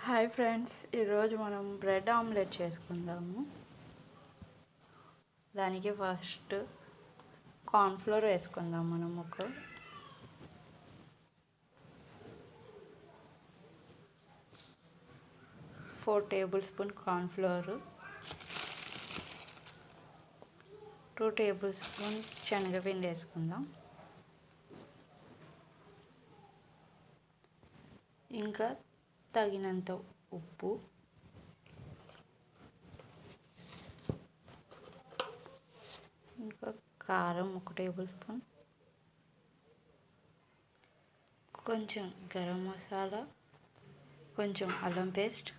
Hi friends, ఈరోజు మనం bread omelette చేసుకుందాము. దానికి ఫస్ట్ కార్న్ఫ్లోర్ వేసుకుందాం. మనం ఒక 4 table spoon cornflour, 2 table spoon శనగపిండి వేసుకుందాం. ఇంకా తగినంత ఉప్పు, ఇంకా కారం 1 టేబుల్ స్పూన్, కొంచెం గరం మసాలా, కొంచెం అల్లం పేస్ట్,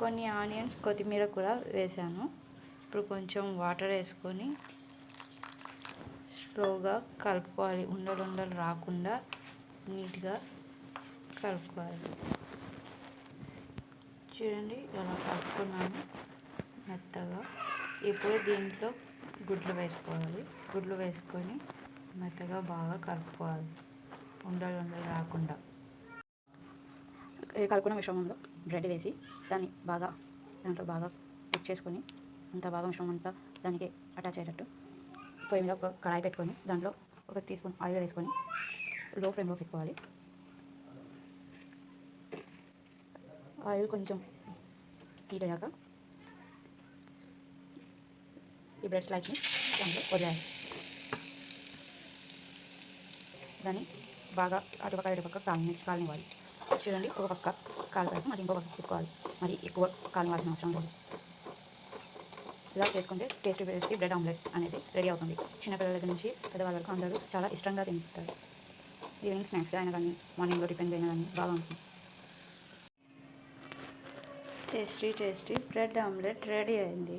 కొన్ని ఆనియన్స్, కొత్తిమీర కూడా వేసాను. ఇప్పుడు కొంచెం వాటర్ వేసుకొని స్లోగా కలుపుకోవాలి. ఉండలు రాకుండా నీట్గా కలుపుకోవాలి. చూడండి, ఇలా కలుపుకున్నాను మెత్తగా. ఇప్పుడు దీంట్లో గుడ్లు వేసుకోవాలి. గుడ్లు వేసుకొని మెత్తగా బాగా కలుపుకోవాలి, ఉండలు రాకుండా. కలుపుకున్న మిశ్రమంలో బ్రెడ్ వేసి దాంట్లో బాగా మిక్స్ చేసుకొని అంత బాగా మిశ్రమం అంతా దానికి అటాచ్ అయ్యేటట్టు పొయ్యి మీద ఒక కడాయి పెట్టుకొని దాంట్లో 1 టీ స్పూన్ ఆయిల్ వేసుకొని లో ఫ్లేమ్లో పెట్టుకోవాలి. ఆయిల్ కొంచెం హీట్ అయ్యాక ఈ బ్రెడ్ స్లైస్ని దాంట్లో వదిలేయాలి. దాన్ని బాగా అటుపక్క కాలనివ్వాలి. చూడండి, ఒక పక్క కాలిపోయాక మరి ఇంకో పక్క తిప్పుకోవాలి. మరి ఎక్కువ కాలవాల్సిన అవసరం లేదు. ఇలా చేసుకుంటే టేస్టీ బ్రెడ్ ఆమ్లెట్ అనేది రెడీ అవుతుంది. చిన్నపిల్లల దగ్గర నుంచి పెద్దవాళ్ళ వరకు అందరూ చాలా ఇష్టంగా తింటారు. ఈవినింగ్ స్నాక్స్గా అయినా కానీ, మార్నింగ్లో టిఫిన్ అయినా కానీ బాగా ఉంటుంది. టేస్టీ బ్రెడ్ ఆమ్లెట్ రెడీ అయింది.